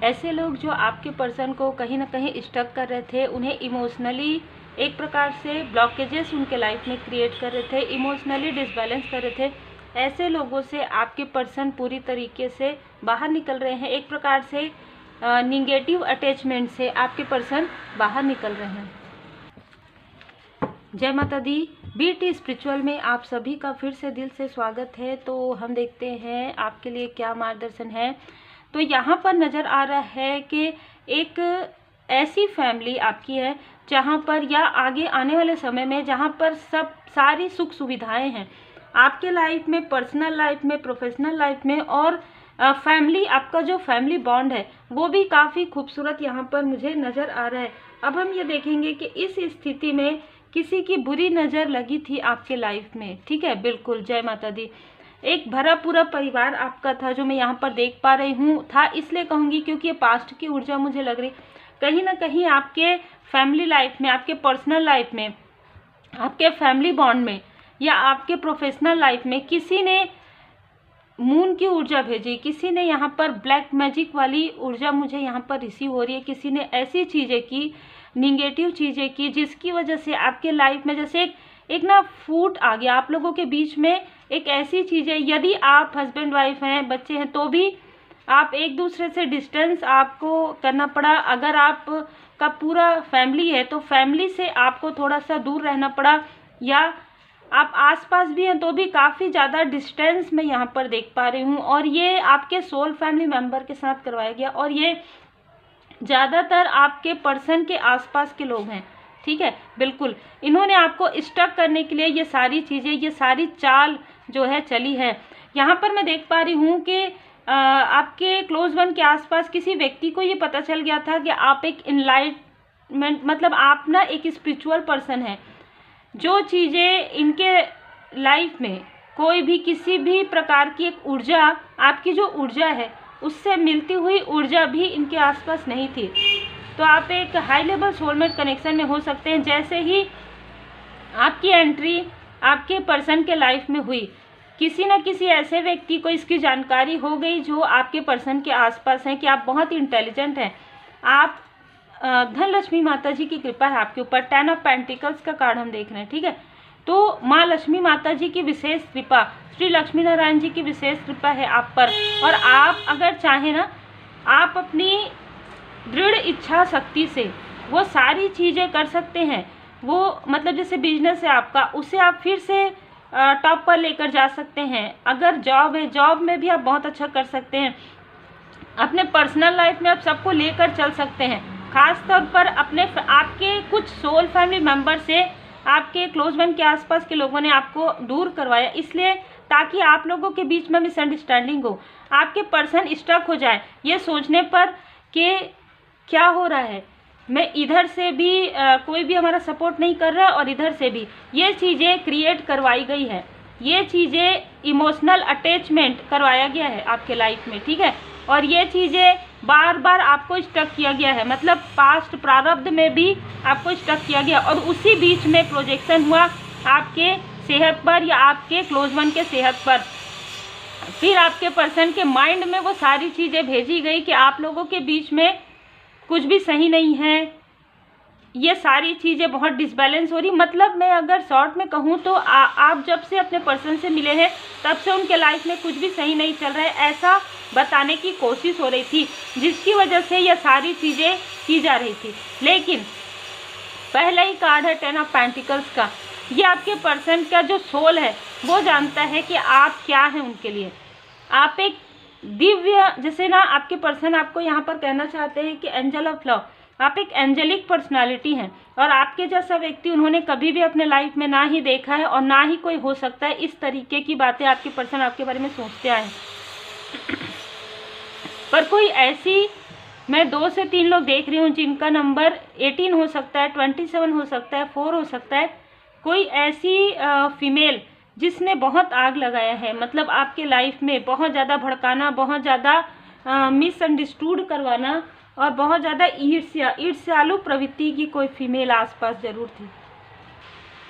ऐसे लोग जो आपके पर्सन को कहीं ना कहीं स्टक कर रहे थे, उन्हें इमोशनली एक प्रकार से ब्लॉकेजेस उनके लाइफ में क्रिएट कर रहे थे, इमोशनली डिसबैलेंस कर रहे थे, ऐसे लोगों से आपके पर्सन पूरी तरीके से बाहर निकल रहे हैं। एक प्रकार से निगेटिव अटैचमेंट से आपके पर्सन बाहर निकल रहे हैं। जय माता दी। बीटी स्पिरिचुअल में आप सभी का फिर से दिल से स्वागत है। तो हम देखते हैं आपके लिए क्या मार्गदर्शन है। तो यहाँ पर नज़र आ रहा है कि एक ऐसी फैमिली आपकी है जहाँ पर या आगे आने वाले समय में जहाँ पर सब सारी सुख सुविधाएं हैं आपके लाइफ में, पर्सनल लाइफ में, प्रोफेशनल लाइफ में, और फैमिली, आपका जो फैमिली बॉन्ड है वो भी काफ़ी खूबसूरत यहाँ पर मुझे नज़र आ रहा है। अब हम ये देखेंगे कि इस स्थिति में किसी की बुरी नज़र लगी थी आपके लाइफ में, ठीक है, बिल्कुल। जय माता दी। एक भरा पूरा परिवार आपका था जो मैं यहाँ पर देख पा रही हूँ, था इसलिए कहूँगी क्योंकि ये पास्ट की ऊर्जा मुझे लग रही। कहीं ना कहीं आपके फैमिली लाइफ में, आपके पर्सनल लाइफ में, आपके फैमिली बॉन्ड में या आपके प्रोफेशनल लाइफ में किसी ने मून की ऊर्जा भेजी, किसी ने यहाँ पर ब्लैक मैजिक वाली ऊर्जा मुझे यहाँ पर रिसीव हो रही है। किसी ने ऐसी चीज़ें की, निगेटिव चीज़ें की, जिसकी वजह से आपके लाइफ में जैसे एक ना फूट आ गया आप लोगों के बीच में। एक ऐसी चीज़ है, यदि आप हस्बैंड वाइफ हैं, बच्चे हैं, तो भी आप एक दूसरे से डिस्टेंस आपको करना पड़ा। अगर आप का पूरा फैमिली है तो फैमिली से आपको थोड़ा सा दूर रहना पड़ा, या आप आसपास भी हैं तो भी काफ़ी ज़्यादा डिस्टेंस मैं यहाँ पर देख पा रही हूँ। और ये आपके सोल फैमिली मेम्बर के साथ करवाया गया, और ये ज़्यादातर आपके पर्सन के आसपास के लोग हैं, ठीक है, बिल्कुल। इन्होंने आपको स्टक करने के लिए ये सारी चीज़ें, ये सारी चाल जो है चली है। यहाँ पर मैं देख पा रही हूँ कि आपके क्लोज वन के आसपास किसी व्यक्ति को ये पता चल गया था कि आप एक इनलाइटमेंट, मतलब आप ना एक स्पिरिचुअल पर्सन है। जो चीज़ें इनके लाइफ में कोई भी किसी भी प्रकार की एक ऊर्जा, आपकी जो ऊर्जा है उससे मिलती हुई ऊर्जा भी इनके आसपास नहीं थी। तो आप एक हाई लेवल सोलमेट कनेक्शन में हो सकते हैं। जैसे ही आपकी एंट्री आपके पर्सन के लाइफ में हुई, किसी न किसी ऐसे व्यक्ति को इसकी जानकारी हो गई जो आपके पर्सन के आसपास हैं कि आप बहुत इंटेलिजेंट हैं, आप धन लक्ष्मी माता जी की कृपा है आपके ऊपर। 10 ऑफ पेंटिकल्स का कार्ड हम देख रहे हैं, ठीक है। तो माँ लक्ष्मी माता जी की विशेष कृपा, श्री लक्ष्मी नारायण जी की विशेष कृपा है आप पर। और आप अगर चाहें ना, आप अपनी दृढ़ इच्छा शक्ति से वो सारी चीज़ें कर सकते हैं। वो मतलब जैसे बिजनेस है आपका, उसे आप फिर से टॉप पर लेकर जा सकते हैं। अगर जॉब है, जॉब में भी आप बहुत अच्छा कर सकते हैं। अपने पर्सनल लाइफ में आप सबको लेकर चल सकते हैं। खास तौर पर आपके कुछ सोल फैमिली मेम्बर से आपके क्लोज वन के आसपास के लोगों ने आपको दूर करवाया, इसलिए ताकि आप लोगों के बीच में मिसअंडरस्टैंडिंग हो, आपके पर्सन स्टक हो जाए ये सोचने पर कि क्या हो रहा है, मैं इधर से भी कोई भी हमारा सपोर्ट नहीं कर रहा और इधर से भी, ये चीज़ें क्रिएट करवाई गई है। ये चीज़ें इमोशनल अटैचमेंट करवाया गया है आपके लाइफ में, ठीक है। और ये चीज़ें बार बार आपको स्टक किया गया है, मतलब पास्ट प्रारब्ध में भी आपको स्टक किया गया, और उसी बीच में प्रोजेक्शन हुआ आपके सेहत पर या आपके क्लोज वन के सेहत पर। फिर आपके पर्सन के माइंड में वो सारी चीज़ें भेजी गई कि आप लोगों के बीच में कुछ भी सही नहीं है, ये सारी चीज़ें बहुत डिसबैलेंस हो रही। मतलब मैं अगर शॉर्ट में कहूँ तो आप जब से अपने पर्सन से मिले हैं तब से उनके लाइफ में कुछ भी सही नहीं चल रहा है, ऐसा बताने की कोशिश हो रही थी, जिसकी वजह से ये सारी चीज़ें की जा रही थी। लेकिन पहला ही कार्ड है 10 ऑफ पेंटिकल्स का। ये आपके पर्सन का जो सोल है वो जानता है कि आप क्या हैं उनके लिए। आप एक दिव्य, जैसे ना आपके पर्सन आपको यहाँ पर कहना चाहते हैं कि एंजल ऑफ लव, आप एक एंजेलिक पर्सनालिटी हैं, और आपके जैसा व्यक्ति उन्होंने कभी भी अपने लाइफ में ना ही देखा है और ना ही कोई हो सकता है। इस तरीके की बातें आपके पर्सन आपके बारे में सोचते आए हैं। पर कोई ऐसी, मैं 2 से 3 लोग देख रही हूँ जिनका नंबर 18 हो सकता है, 27 हो सकता है, 4 हो सकता है। कोई ऐसी फीमेल जिसने बहुत आग लगाया है, मतलब आपके लाइफ में बहुत ज़्यादा भड़काना, बहुत ज़्यादा मिसअंडरस्टूड करवाना, और बहुत ज़्यादा ईर्ष्यालु प्रवृत्ति की कोई फीमेल आसपास ज़रूर थी।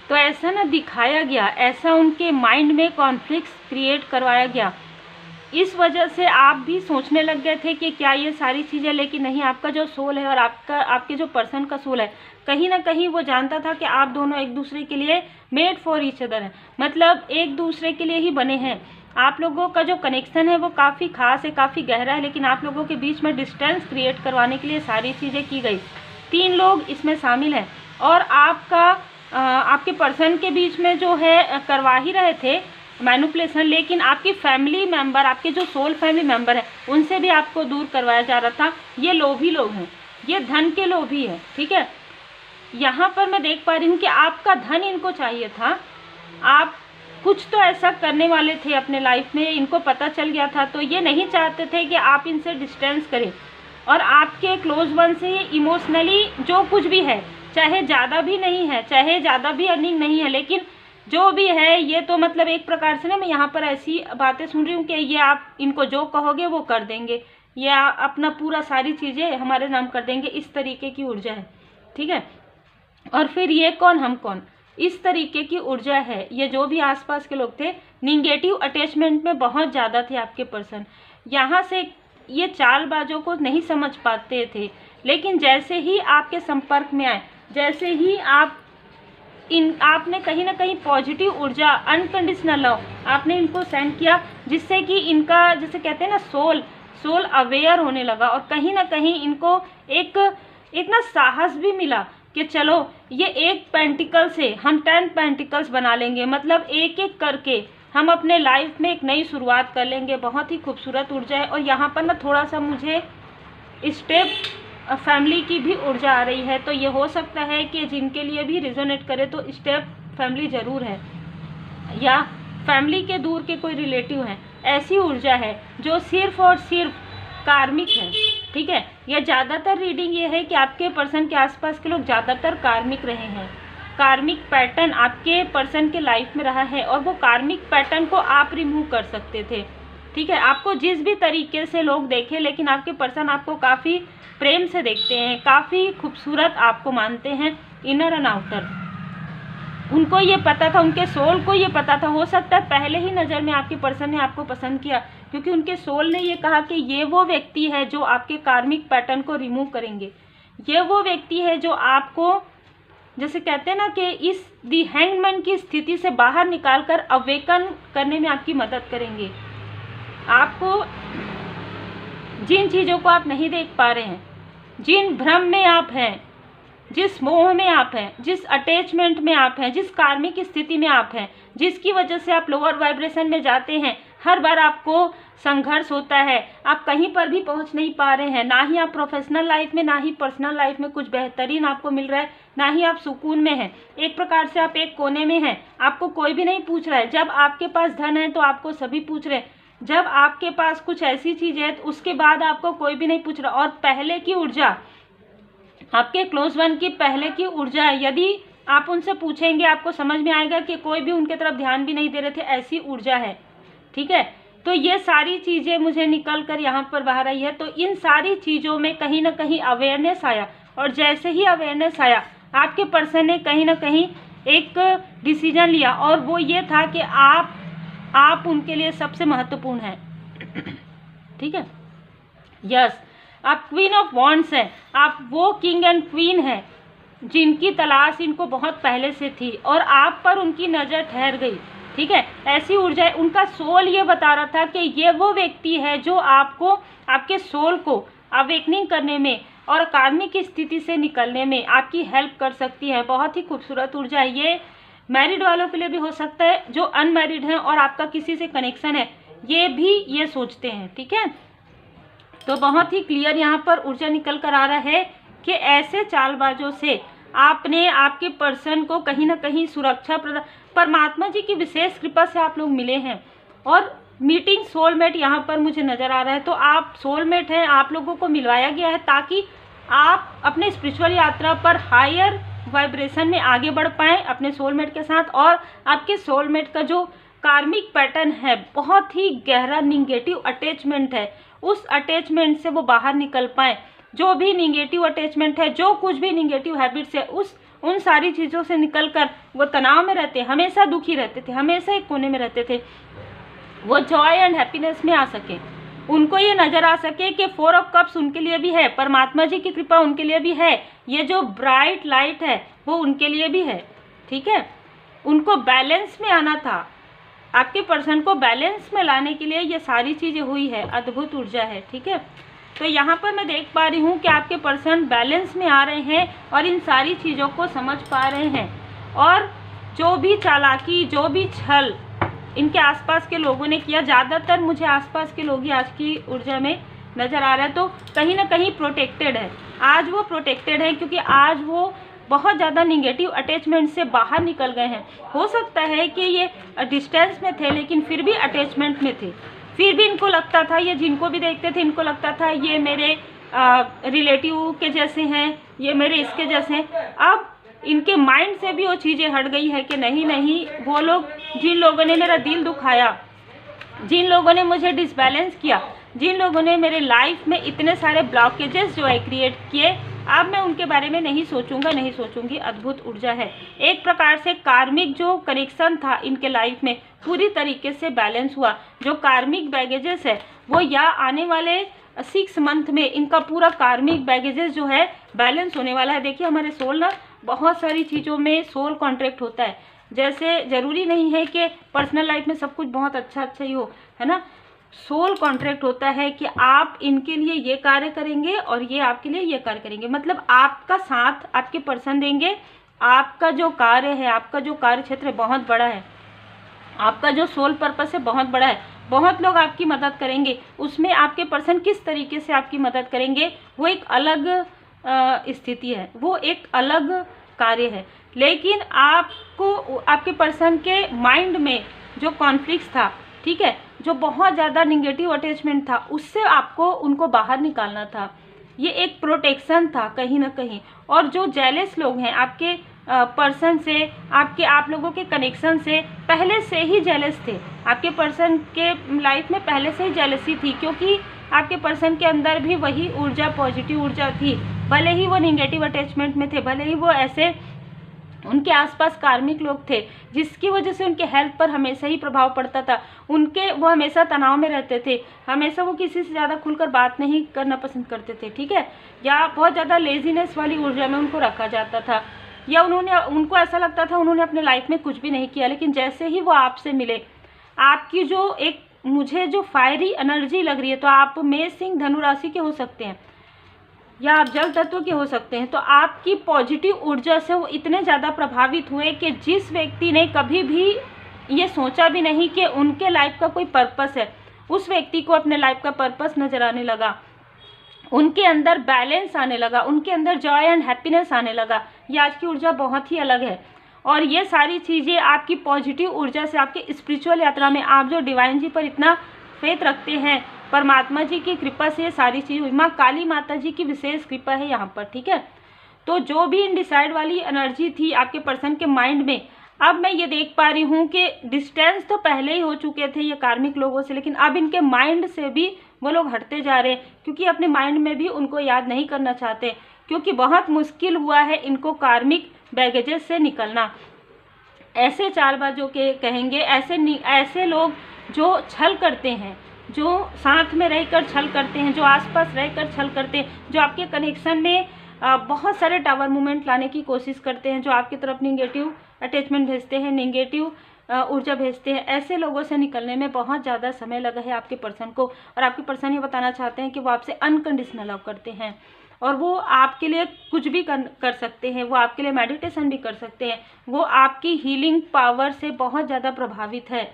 तो ऐसा ना दिखाया गया, ऐसा उनके माइंड में कॉन्फ्लिक्ट्स क्रिएट करवाया गया। इस वजह से आप भी सोचने लग गए थे कि क्या ये सारी चीज़ें, लेकिन नहीं, आपका जो सोल है और आपके जो पर्सन का सोल है, कहीं ना कहीं वो जानता था कि आप दोनों एक दूसरे के लिए मेड फॉर ईच अदर हैं, मतलब एक दूसरे के लिए ही बने हैं। आप लोगों का जो कनेक्शन है वो काफ़ी खास है, काफ़ी गहरा है, लेकिन आप लोगों के बीच में डिस्टेंस क्रिएट करवाने के लिए सारी चीज़ें की गई। 3 लोग इसमें शामिल हैं और आपके पर्सन के बीच में जो है करवा ही रहे थे मैनिपुलेशन, लेकिन आपकी फैमिली मेंबर, आपके जो सोल फैमिली मेंबर है, उनसे भी आपको दूर करवाया जा रहा था। ये लोभी लोग हैं, ये धन के लोभी है, ठीक है। यहाँ पर मैं देख पा रही हूँ कि आपका धन इनको चाहिए था, आप कुछ तो ऐसा करने वाले थे अपने लाइफ में, इनको पता चल गया था, तो ये नहीं चाहते थे कि आप इनसे डिस्टेंस करें। और आपके क्लोज वन से ये इमोशनली जो कुछ भी है, चाहे ज़्यादा भी नहीं है, चाहे ज़्यादा भी अर्निंग नहीं है, लेकिन जो भी है ये तो मतलब एक प्रकार से ना, मैं यहाँ पर ऐसी बातें सुन रही हूँ कि ये आप इनको जो कहोगे वो कर देंगे, या अपना पूरा सारी चीज़ें हमारे नाम कर देंगे, इस तरीके की ऊर्जा है, ठीक है। और फिर ये कौन हम कौन, इस तरीके की ऊर्जा है। ये जो भी आसपास के लोग थे, निगेटिव अटैचमेंट में बहुत ज़्यादा थे आपके पर्सन। यहाँ से ये चालबाजों को नहीं समझ पाते थे, लेकिन जैसे ही आपके संपर्क में आए, जैसे ही आपने कहीं ना कहीं पॉजिटिव ऊर्जा, अनकंडीशनल लव आपने इनको सेंड किया, जिससे कि इनका, जैसे कहते हैं ना, सोल अवेयर होने लगा, और कहीं ना कहीं इनको एक ना साहस भी मिला कि चलो ये एक पेंटिकल से हम 10 पेंटिकल्स बना लेंगे, मतलब एक एक करके हम अपने लाइफ में एक नई शुरुआत कर लेंगे। बहुत ही खूबसूरत ऊर्जा है। और यहाँ पर ना थोड़ा सा मुझे स्टेप फैमिली की भी ऊर्जा आ रही है, तो ये हो सकता है कि जिनके लिए भी रिजोनेट करे तो स्टेप फैमिली ज़रूर है, या फैमिली के दूर के कोई रिलेटिव हैं। ऐसी ऊर्जा है जो सिर्फ और सिर्फ कार्मिक है, ठीक है। यह ज़्यादातर रीडिंग ये है कि आपके पर्सन के आसपास के लोग ज़्यादातर कार्मिक रहे हैं, कार्मिक पैटर्न आपके पर्सन के लाइफ में रहा है, और वो कार्मिक पैटर्न को आप रिमूव कर सकते थे, ठीक है। आपको जिस भी तरीके से लोग देखे, लेकिन आपके पर्सन आपको काफ़ी प्रेम से देखते हैं, काफ़ी खूबसूरत आपको मानते हैं, इनर एंड आउटर। उनको ये पता था, उनके सोल को ये पता था, हो सकता है पहले ही नज़र में आपके पर्सन ने आपको पसंद किया, क्योंकि उनके सोल ने ये कहा कि ये वो व्यक्ति है जो आपके कार्मिक पैटर्न को रिमूव करेंगे। ये वो व्यक्ति है जो आपको, जैसे कहते हैं ना कि इस दी हैंगमैन की स्थिति से बाहर निकालकर अवेकन करने में आपकी मदद करेंगे। आपको जिन चीज़ों को आप नहीं देख पा रहे हैं, जिन भ्रम में आप हैं, जिस मोह में आप हैं, जिस अटैचमेंट में आप हैं, जिस कार्मिक स्थिति में आप हैं, जिसकी वजह से आप लोअर वाइब्रेशन में जाते हैं, हर बार आपको संघर्ष होता है, आप कहीं पर भी पहुंच नहीं पा रहे हैं, ना ही आप प्रोफेशनल लाइफ में, ना ही पर्सनल लाइफ में कुछ बेहतरीन आपको मिल रहा है, ना ही आप सुकून में हैं। एक प्रकार से आप एक कोने में हैं, आपको कोई भी नहीं पूछ रहा है। जब आपके पास धन है तो आपको सभी पूछ रहे हैं, जब आपके पास कुछ ऐसी चीज़ है तो उसके बाद आपको कोई भी नहीं पूछ रहा। और पहले की ऊर्जा, आपके क्लोज वन की पहले की ऊर्जा है, यदि आप उनसे पूछेंगे आपको समझ में आएगा कि कोई भी उनके तरफ ध्यान भी नहीं दे रहे थे, ऐसी ऊर्जा है, ठीक है। तो ये सारी चीज़ें मुझे निकल कर यहाँ पर बाहर आई है। तो इन सारी चीज़ों में कहीं ना कहीं अवेयरनेस आया, और जैसे ही अवेयरनेस आया, आपके पर्सन ने कहीं ना कहीं एक डिसीजन लिया, और वो ये था कि आप उनके लिए सबसे महत्वपूर्ण हैं, ठीक है। यस, आप क्वीन ऑफ वॉन्ड्स हैं, आप वो किंग एंड क्वीन हैं जिनकी तलाश इनको बहुत पहले से थी, और आप पर उनकी नज़र ठहर गई, ठीक है। ऐसी ऊर्जा है। उनका सोल ये बता रहा था कि ये वो व्यक्ति है जो आपको, आपके सोल को अवेकनिंग करने में और कार्मिक स्थिति से निकलने में आपकी हेल्प कर सकती है। बहुत ही खूबसूरत ऊर्जा है। ये मैरिड वालों के लिए भी हो सकता है, जो अनमैरिड हैं और आपका किसी से कनेक्शन है, ये भी ये सोचते हैं, ठीक है। तो बहुत ही क्लियर यहाँ पर ऊर्जा निकल कर आ रहा है कि ऐसे चालबाजों से आपने, आपके पर्सन को कहीं ना कहीं सुरक्षा प्रदान, परमात्मा जी की विशेष कृपा से आप लोग मिले हैं, और मीटिंग सोलमेट यहाँ पर मुझे नज़र आ रहा है। तो आप सोलमेट हैं, आप लोगों को मिलवाया गया है ताकि आप अपने स्पिरिचुअल यात्रा पर हायर वाइब्रेशन में आगे बढ़ पाएँ अपने सोलमेट के साथ, और आपके सोलमेट का जो कार्मिक पैटर्न है, बहुत ही गहरा निगेटिव अटैचमेंट है, उस अटैचमेंट से वो बाहर निकल पाएँ। जो भी निगेटिव अटैचमेंट है, जो कुछ भी निगेटिव हैबिट्स है, उन सारी चीज़ों से निकलकर वो तनाव में रहते, हमेशा दुखी रहते थे, हमेशा एक कोने में रहते थे, वो जॉय एंड हैप्पीनेस में आ सके, उनको ये नज़र आ सके कि 4 ऑफ कप्स उनके लिए भी है, परमात्मा जी की कृपा उनके लिए भी है, ये जो ब्राइट लाइट है वो उनके लिए भी है। ठीक है, उनको बैलेंस में आना था, आपके पर्सन को बैलेंस में लाने के लिए ये सारी चीज़ें हुई है, अद्भुत ऊर्जा है। ठीक है, तो यहाँ पर मैं देख पा रही हूँ कि आपके पर्सन बैलेंस में आ रहे हैं और इन सारी चीज़ों को समझ पा रहे हैं, और जो भी चालाकी, जो भी छल इनके आसपास के लोगों ने किया, ज़्यादातर मुझे आसपास के लोग ही आज की ऊर्जा में नज़र आ रहे हैं, तो कहीं ना कहीं प्रोटेक्टेड है। आज वो प्रोटेक्टेड है क्योंकि आज वो बहुत ज़्यादा निगेटिव अटैचमेंट से बाहर निकल गए हैं। हो सकता है कि ये डिस्टेंस में थे लेकिन फिर भी अटैचमेंट में थे, फिर भी इनको लगता था, ये जिनको भी देखते थे इनको लगता था ये मेरे रिलेटिव के जैसे हैं, ये मेरे इसके जैसे हैं। अब इनके माइंड से भी वो चीज़ें हट गई है कि नहीं नहीं, वो लोग जिन लोगों ने मेरा दिल दुखाया, जिन लोगों ने मुझे डिसबैलेंस किया, जिन लोगों ने मेरे लाइफ में इतने सारे ब्लॉकेजेस जो है क्रिएट किए, अब मैं उनके बारे में नहीं सोचूंगा, नहीं सोचूंगी। अद्भुत ऊर्जा है। एक प्रकार से कार्मिक जो कनेक्शन था इनके लाइफ में पूरी तरीके से बैलेंस हुआ। जो कार्मिक बैगेजेस है वो या आने वाले 6 मंथ में इनका पूरा कार्मिक बैगेजेस जो है बैलेंस होने वाला है। देखिए हमारे सोल ना बहुत सारी चीज़ों में सोल कॉन्ट्रैक्ट होता है, जैसे ज़रूरी नहीं है कि पर्सनल लाइफ में सब कुछ बहुत अच्छा ही हो, है ना। सोल कॉन्ट्रैक्ट होता है कि आप इनके लिए ये कार्य करेंगे और ये आपके लिए ये कार्य करेंगे, मतलब आपका साथ आपके पर्सन देंगे। आपका जो कार्य है, आपका जो कार्य क्षेत्र बहुत बड़ा है, आपका जो सोल पर्पस है बहुत बड़ा है, बहुत लोग आपकी मदद करेंगे। उसमें आपके पर्सन किस तरीके से आपकी मदद करेंगे वो एक अलग स्थिति है, वो एक अलग कार्य है। लेकिन आपको आपके पर्सन के माइंड में जो कॉन्फ्लिक्ट था, ठीक है, जो बहुत ज़्यादा निगेटिव अटैचमेंट था, उससे आपको उनको बाहर निकालना था। ये एक प्रोटेक्शन था कहीं ना कहीं। और जो जेलस लोग हैं आपके पर्सन से, आप लोगों के कनेक्शन से पहले से ही जेलस थे, आपके पर्सन के लाइफ में पहले से ही जेलसी थी, क्योंकि आपके पर्सन के अंदर भी वही ऊर्जा, पॉजिटिव ऊर्जा थी। भले ही वो निगेटिव अटैचमेंट में थे, भले ही वो ऐसे उनके आसपास कार्मिक लोग थे जिसकी वजह से उनके हेल्थ पर हमेशा ही प्रभाव पड़ता था, वो हमेशा तनाव में रहते थे, हमेशा वो किसी से ज़्यादा खुलकर बात नहीं करना पसंद करते थे, ठीक है, या बहुत ज़्यादा लेजीनेस वाली ऊर्जा में उनको रखा जाता था, या उनको ऐसा लगता था उन्होंने अपने लाइफ में कुछ भी नहीं किया। लेकिन जैसे ही वो आपसे मिले, आपकी जो एक मुझे जो फायरी एनर्जी लग रही है, तो आप मेष सिंह धनु राशि के हो सकते हैं या आप जल तत्व के हो सकते हैं, तो आपकी पॉजिटिव ऊर्जा से वो इतने ज़्यादा प्रभावित हुए कि जिस व्यक्ति ने कभी भी ये सोचा भी नहीं कि उनके लाइफ का कोई पर्पस है, उस व्यक्ति को अपने लाइफ का पर्पस नज़र आने लगा, उनके अंदर बैलेंस आने लगा, उनके अंदर जॉय एंड हैप्पीनेस आने लगा। ये आज की ऊर्जा बहुत ही अलग है। और ये सारी चीज़ें आपकी पॉजिटिव ऊर्जा से, आपके स्पिरिचुअल यात्रा में आप जो डिवाइन जी पर इतना फेथ रखते हैं, परमात्मा जी की कृपा से ये सारी चीज़ हुई। माँ काली माता जी की विशेष कृपा है यहाँ पर, ठीक है। तो जो भी इनडिसाइड वाली एनर्जी थी आपके पर्सन के माइंड में, अब मैं ये देख पा रही हूँ कि डिस्टेंस तो पहले ही हो चुके थे ये कार्मिक लोगों से, लेकिन अब इनके माइंड से भी वो लोग हटते जा रहे हैं, क्योंकि अपने माइंड में भी उनको याद नहीं करना चाहते, क्योंकि बहुत मुश्किल हुआ है इनको कार्मिक बैगेजेस से निकलना। ऐसे चालबाजों के कहेंगे, ऐसे लोग जो छल करते हैं, जो साथ में रहकर छल करते हैं, जो आसपास रहकर छल करते हैं, जो आपके कनेक्शन में बहुत सारे टावर मूवमेंट लाने की कोशिश करते हैं, जो आपकी तरफ निगेटिव अटैचमेंट भेजते हैं, निगेटिव ऊर्जा भेजते हैं, ऐसे लोगों से निकलने में बहुत ज़्यादा समय लगा है आपके पर्सन को। और आपके पर्सन ये बताना चाहते हैं कि वो आपसे अनकंडीशनल लव करते हैं और वो आपके लिए कुछ भी कर सकते हैं, वो आपके लिए मेडिटेशन भी कर सकते हैं, वो आपकी हीलिंग पावर से बहुत ज़्यादा प्रभावित है।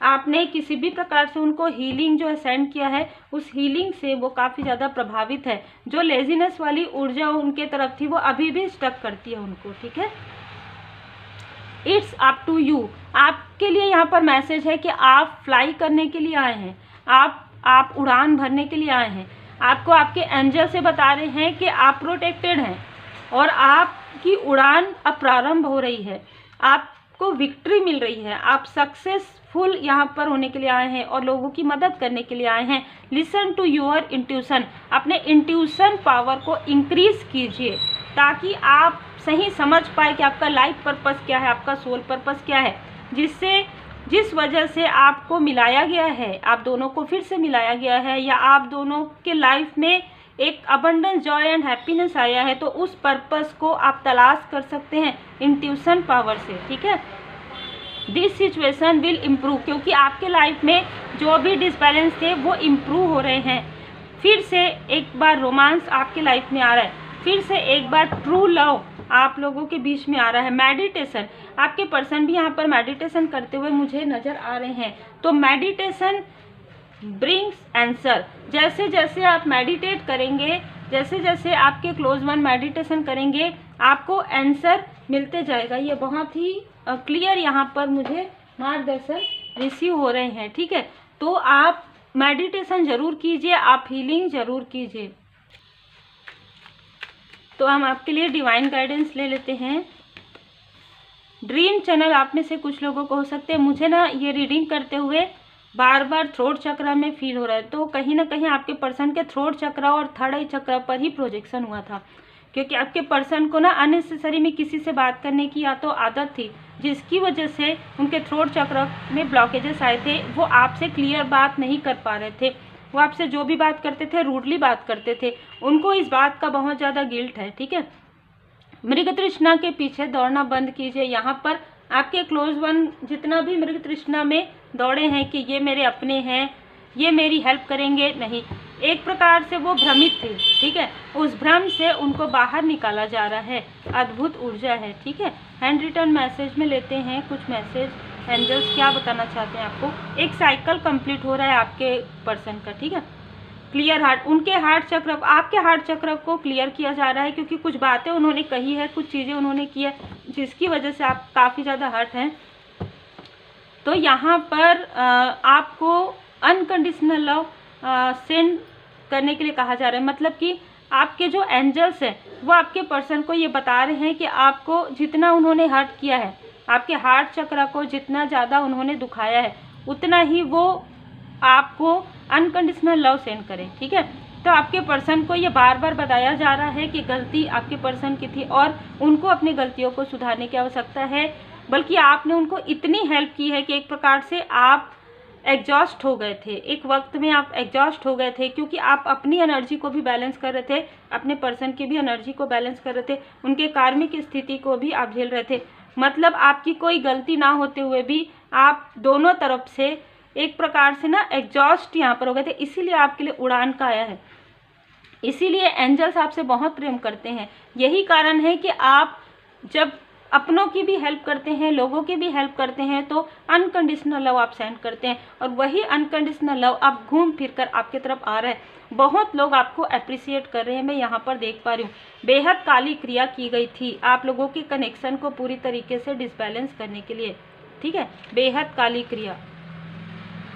आपने किसी भी प्रकार से उनको हीलिंग जो है सेंड किया है, उस हीलिंग से वो काफ़ी ज़्यादा प्रभावित है। जो लेजीनेस वाली ऊर्जा उनके तरफ थी वो अभी भी स्टक करती है उनको, ठीक है। It's up to you. आपके लिए यहाँ पर मैसेज है कि आप फ्लाई करने के लिए आए हैं, आप उड़ान भरने के लिए आए हैं। आपको आपके एंजल से बता रहे हैं कि आप प्रोटेक्टेड हैं और आपकी उड़ान अब प्रारंभ हो रही है, आपको विक्ट्री मिल रही है, आप सक्सेसफुल यहाँ पर होने के लिए आए हैं और लोगों की मदद करने के लिए आए हैं। Listen to your intuition. अपने इंट्यूशन पावर को इंक्रीज कीजिए ताकि आप सही समझ पाए कि आपका लाइफ पर्पस क्या है, आपका सोल पर्पस क्या है, जिससे जिस वजह से आपको मिलाया गया है, आप दोनों को फिर से मिलाया गया है, या आप दोनों के लाइफ में एक अबंडेंस, जॉय एंड हैप्पीनेस आया है, तो उस पर्पस को आप तलाश कर सकते हैं इंट्यूशन पावर से। ठीक है, दिस सिचुएशन विल इम्प्रूव, क्योंकि आपके लाइफ में जो भी डिसबैलेंस थे वो इम्प्रूव हो रहे हैं। फिर से एक बार रोमांस आपके लाइफ में आ रहा है, फिर से एक बार ट्रू लव आप लोगों के बीच में आ रहा है। मेडिटेशन, आपके पर्सन भी यहाँ पर मेडिटेशन करते हुए मुझे नज़र आ रहे हैं। तो मेडिटेशन ब्रिंग्स आंसर, जैसे जैसे आप मेडिटेट करेंगे, जैसे जैसे आपके क्लोज वन मेडिटेशन करेंगे, आपको आंसर मिलते जाएगा। ये बहुत ही क्लियर यहाँ पर मुझे मार्गदर्शन रिसीव हो रहे हैं। ठीक है, तो आप मेडिटेशन ज़रूर कीजिए, आप हीलिंग ज़रूर कीजिए। तो हम आपके लिए डिवाइन गाइडेंस ले लेते हैं। ड्रीम चैनल आप में से कुछ लोगों को हो सकते हैं, मुझे ना ये रीडिंग करते हुए बार बार थ्रोट चक्र में फील हो रहा है, तो कहीं ना कहीं आपके पर्सन के थ्रोट चक्र और थर्ड आई चक्र पर ही प्रोजेक्शन हुआ था, क्योंकि आपके पर्सन को ना अननेसेसरी में किसी से बात करने की या तो आदत थी, जिसकी वजह से उनके थ्रोट चक्र में ब्लॉकेजेस आए थे। वो आपसे क्लियर बात नहीं कर पा रहे थे, वो आपसे जो भी बात करते थे रूडली बात करते थे, उनको इस बात का बहुत ज़्यादा गिल्ट है। ठीक है, मृग तृष्णा के पीछे दौड़ना बंद कीजिए। यहाँ पर आपके क्लोज वन जितना भी मृग तृष्णा में दौड़े हैं कि ये मेरे अपने हैं, ये मेरी हेल्प करेंगे, नहीं, एक प्रकार से वो भ्रमित थे। ठीक है, उस भ्रम से उनको बाहर निकाला जा रहा है, अद्भुत ऊर्जा है। ठीक है, हैंड रिटन मैसेज में लेते हैं कुछ मैसेज, एंजल्स क्या बताना चाहते हैं आपको। एक साइकिल कंप्लीट हो रहा है आपके पर्सन का। ठीक है, क्लियर हार्ट, उनके हार्ट चक्र, आपके हार्ट चक्र को क्लियर किया जा रहा है, क्योंकि कुछ बातें उन्होंने कही है, कुछ चीज़ें उन्होंने की है, जिसकी वजह से आप काफ़ी ज़्यादा हर्ट हैं। तो यहाँ पर आपको अनकंडीशनल लव सेंड करने के लिए कहा जा रहा है, मतलब कि आपके जो एंजल्स हैं वो आपके पर्सन को ये बता रहे हैं कि आपको जितना उन्होंने हर्ट किया है, आपके हार्ट चक्र को जितना ज़्यादा उन्होंने दुखाया है, उतना ही वो आपको अनकंडीशनल लव सेंड करें। ठीक है, तो आपके पर्सन को ये बार बार बताया जा रहा है कि गलती आपके पर्सन की थी और उनको अपनी गलतियों को सुधारने की आवश्यकता है, बल्कि आपने उनको इतनी हेल्प की है कि एक प्रकार से आप एग्जॉस्ट हो गए थे, एक वक्त में आप एग्जॉस्ट हो गए थे, क्योंकि आप अपनी एनर्जी को भी बैलेंस कर रहे थे, अपने पर्सन की भी एनर्जी को बैलेंस कर रहे थे, उनके कार्मिक स्थिति को भी आप झेल रहे थे। मतलब आपकी कोई गलती ना होते हुए भी आप दोनों तरफ से एक प्रकार से ना एग्जॉस्ट यहाँ पर हो गए थे, इसीलिए आपके लिए उड़ान का आया है। इसीलिए एंजल्स आपसे बहुत प्रेम करते हैं। यही कारण है कि आप जब अपनों की भी हेल्प करते हैं, लोगों की भी हेल्प करते हैं, तो अनकंडीशनल लव आप सेंड करते हैं, और वही अनकंडीशनल लव अब घूम फिर कर आपके तरफ आ रहा है। बहुत लोग आपको अप्रिसिएट कर रहे हैं, मैं यहाँ पर देख पा रही हूँ। बेहद काली क्रिया की गई थी आप लोगों के कनेक्शन को पूरी तरीके से डिसबैलेंस करने के लिए। ठीक है, बेहद काली क्रिया,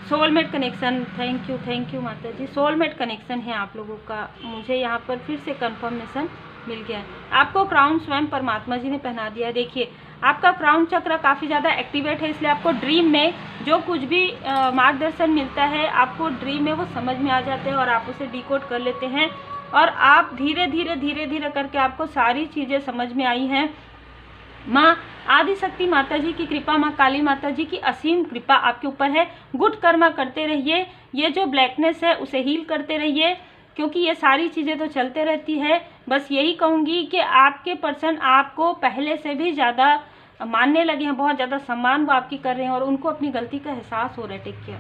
सोलमेट कनेक्शन, थैंक यू माता जी, सोलमेट कनेक्शन है आप लोगों का, मुझे यहाँ पर फिर से कंफर्मेशन मिल गया है। आपको क्राउन स्वयं परमात्मा जी ने पहना दिया है। देखिए, आपका क्राउन चक्र काफ़ी ज़्यादा एक्टिवेट है, इसलिए आपको ड्रीम में जो कुछ भी मार्गदर्शन मिलता है, आपको ड्रीम में वो समझ में आ जाते हैं और आप उसे डिकोड कर लेते हैं, और आप धीरे धीरे करके आपको सारी चीज़ें समझ में आई हैं। माँ आदिशक्ति माता जी की कृपा, माँ काली माता जी की असीम कृपा आपके ऊपर है। गुड कर्मा करते रहिए, ये जो ब्लैकनेस है उसे हील करते रहिए, क्योंकि ये सारी चीज़ें तो चलते रहती है। बस यही कहूँगी कि आपके पर्सन आपको पहले से भी ज़्यादा मानने लगे हैं, बहुत ज़्यादा सम्मान वो आपकी कर रहे हैं, और उनको अपनी गलती का एहसास हो रहा है। Take care.